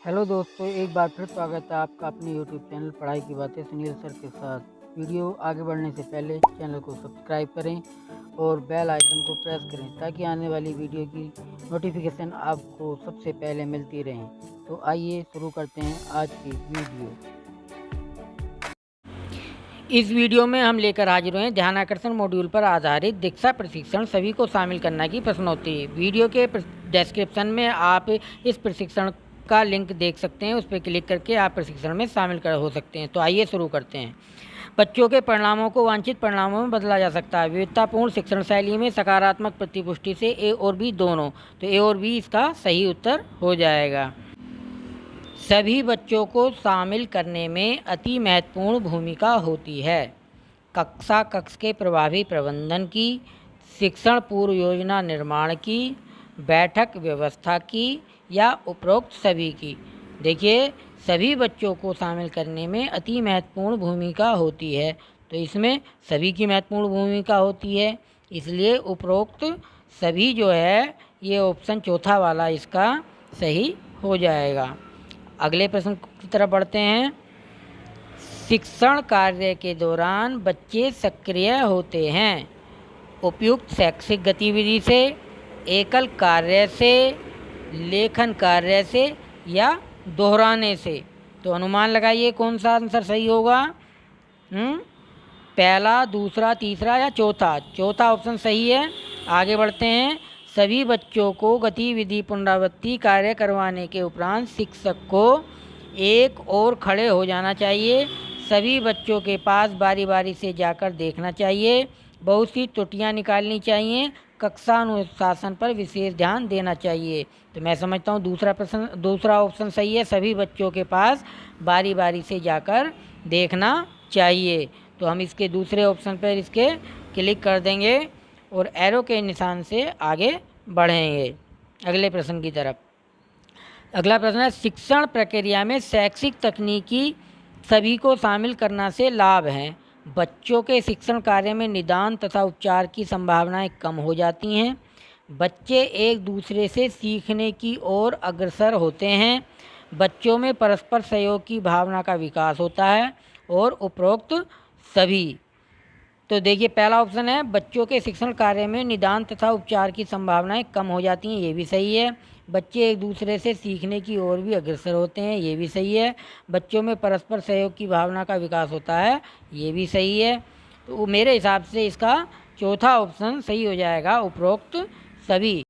Hello दोस्तों, एक बार फिर स्वागत है आपका अपने यूट्यूब चैनल पढ़ाई की बातें सुनील सर के साथ। वीडियो आगे बढ़ने से पहले चैनल को सब्सक्राइब करें और बेल आइकन को प्रेस करें ताकि आने वाली वीडियो की नोटिफिकेशन आपको सबसे पहले मिलती रहे। तो आइए शुरू करते हैं आज की वीडियो। इस वीडियो में हम लेकर हाजिर हुए हैं ध्यान आकर्षण मॉड्यूल पर आधारित दीक्षा प्रशिक्षण सभी को शामिल करना की प्रश्नोत्तरी। वीडियो के डिस्क्रिप्शन में आप इस प्रशिक्षण का लिंक देख सकते हैं, उस पर क्लिक करके आप प्रशिक्षण में शामिल हो सकते हैं। तो आइए शुरू करते हैं। बच्चों के परिणामों को वांछित परिणामों में बदला जा सकता है। विविधतापूर्ण शिक्षण शैली में सकारात्मक प्रतिपुष्टि से ए और बी दोनों, तो ए और बी इसका सही उत्तर हो जाएगा। सभी बच्चों को शामिल करने में अति महत्वपूर्ण भूमिका होती है। कक्ष के प्रभावी प्रबंधन की, शिक्षण पूर्व योजना निर्माण की, बैठक व्यवस्था की या उपरोक्त सभी की। देखिए, सभी बच्चों को शामिल करने में अति महत्वपूर्ण भूमिका होती है, तो इसमें सभी की महत्वपूर्ण भूमिका होती है, इसलिए उपरोक्त सभी जो है ये ऑप्शन चौथा वाला इसका सही हो जाएगा। अगले प्रश्न की तरफ बढ़ते हैं। शिक्षण कार्य के दौरान बच्चे सक्रिय होते हैं उपयुक्त शैक्षिक गतिविधि से, एकल कार्य से, लेखन कार्य से या दोहराने से। तो अनुमान लगाइए कौन सा आंसर सही होगा। पहला, दूसरा, तीसरा या चौथा। चौथा ऑप्शन सही है। आगे बढ़ते हैं। सभी बच्चों को गतिविधि पुनरावृत्ति कार्य करवाने के उपरांत शिक्षक को एक और खड़े हो जाना चाहिए। सभी बच्चों के पास बारी बारी से जाकर देखना चाहिए। बहुत सी त्रुटियां निकालनी चाहिए। कक्षा अनुशासन पर विशेष ध्यान देना चाहिए। तो मैं समझता हूँ दूसरा ऑप्शन सही है। सभी बच्चों के पास बारी बारी से जाकर देखना चाहिए। तो हम इसके दूसरे ऑप्शन पर इसके क्लिक कर देंगे और एरो के निशान से आगे बढ़ेंगे अगले प्रश्न की तरफ। अगला प्रश्न है, शिक्षण प्रक्रिया में शैक्षिक तकनीकी सभी को शामिल करना से लाभ हैं। बच्चों के शिक्षण कार्य में निदान तथा उपचार की संभावनाएं कम हो जाती हैं। बच्चे एक दूसरे से सीखने की ओर अग्रसर होते हैं। बच्चों में परस्पर सहयोग की भावना का विकास होता है और उपरोक्त सभी। तो देखिए, पहला ऑप्शन है बच्चों के शिक्षण कार्य में निदान तथा उपचार की संभावनाएं कम हो जाती हैं, ये भी सही है। बच्चे एक दूसरे से सीखने की ओर भी अग्रसर होते हैं, ये भी सही है। बच्चों में परस्पर सहयोग की भावना का विकास होता है, ये भी सही है। तो मेरे हिसाब से इसका चौथा ऑप्शन सही हो जाएगा, उपरोक्त सभी।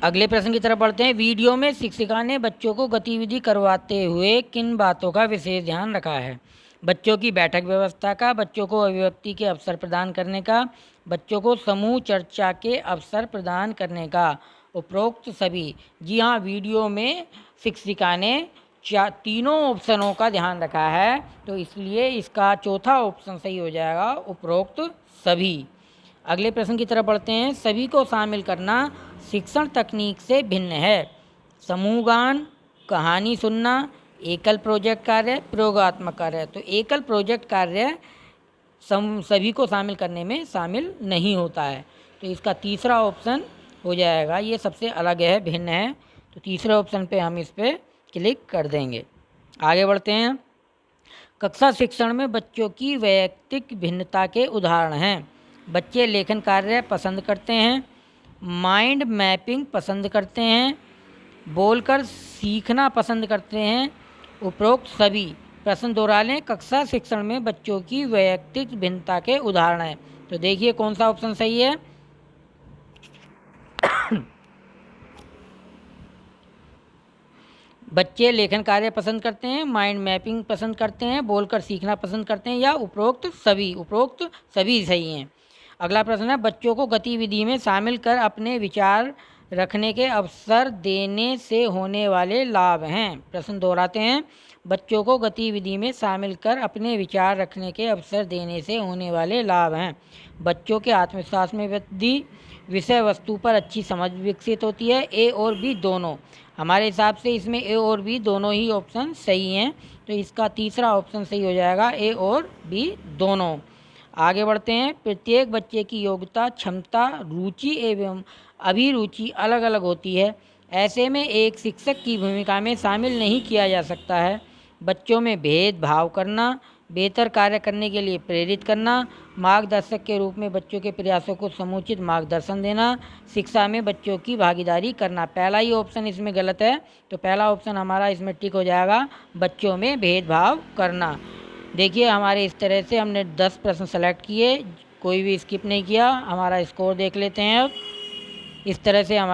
अगले प्रश्न की तरफ बढ़ते हैं। वीडियो में शिक्षिका ने बच्चों को गतिविधि करवाते हुए किन बातों का विशेष ध्यान रखा है। बच्चों की बैठक व्यवस्था का, बच्चों को अभिव्यक्ति के अवसर प्रदान करने का, बच्चों को समूह चर्चा के अवसर प्रदान करने का, उपरोक्त सभी। जी हाँ, वीडियो में शिक्षिका ने तीनों ऑप्शनों का ध्यान रखा है, तो इसलिए इसका चौथा ऑप्शन सही हो जाएगा, उपरोक्त सभी। अगले प्रश्न की तरफ बढ़ते हैं। सभी को शामिल करना शिक्षण तकनीक से भिन्न है। समूह गान, कहानी सुनना, एकल प्रोजेक्ट कार्य, प्रयोगात्मक कार्य। तो एकल प्रोजेक्ट कार्य सभी को शामिल करने में शामिल नहीं होता है, तो इसका तीसरा ऑप्शन हो जाएगा, ये सबसे अलग है, भिन्न है। तो तीसरे ऑप्शन पे हम इस पर क्लिक कर देंगे। आगे बढ़ते हैं। कक्षा शिक्षण में बच्चों की वैयक्तिक भिन्नता के उदाहरण हैं। बच्चे लेखन कार्य पसंद करते हैं, माइंड मैपिंग पसंद करते हैं, बोलकर सीखना पसंद करते हैं, उपरोक्त सभी। प्रश्न दोहरा लें। कक्षा शिक्षण में बच्चों की वैयक्तिक भिन्नता के उदाहरण हैं। तो देखिए कौन सा ऑप्शन सही है। बच्चे लेखन कार्य पसंद करते हैं, माइंड मैपिंग पसंद करते हैं, बोलकर सीखना पसंद करते हैं या उपरोक्त सभी। उपरोक्त सभी सही हैं। अगला प्रश्न है, बच्चों को गतिविधि में शामिल कर अपने विचार रखने के अवसर देने से होने वाले लाभ हैं। प्रश्न दोहराते हैं। बच्चों को गतिविधि में शामिल कर अपने विचार रखने के अवसर देने से होने वाले लाभ हैं। बच्चों के आत्मविश्वास में वृद्धि, विषय वस्तु पर अच्छी समझ विकसित होती है। ए और बी दोनों। हमारे हिसाब से इसमें ए और बी दोनों ही ऑप्शन सही हैं, तो इसका तीसरा ऑप्शन सही हो जाएगा, ए और बी दोनों। आगे बढ़ते हैं। प्रत्येक बच्चे की योग्यता, क्षमता, रुचि एवं अभिरुचि अलग अलग होती है। ऐसे में एक शिक्षक की भूमिका में शामिल नहीं किया जा सकता है। बच्चों में भेदभाव करना, बेहतर कार्य करने के लिए प्रेरित करना, मार्गदर्शक के रूप में बच्चों के प्रयासों को समुचित मार्गदर्शन देना, शिक्षा में बच्चों की भागीदारी करना। पहला ही ऑप्शन इसमें गलत है, तो पहला ऑप्शन हमारा इसमें टिक हो जाएगा, बच्चों में भेदभाव करना। देखिए हमारे इस तरह से हमने 10 प्रश्न सेलेक्ट किए, कोई भी स्किप नहीं किया। हमारा स्कोर देख लेते हैं अब। इस तरह से हमारा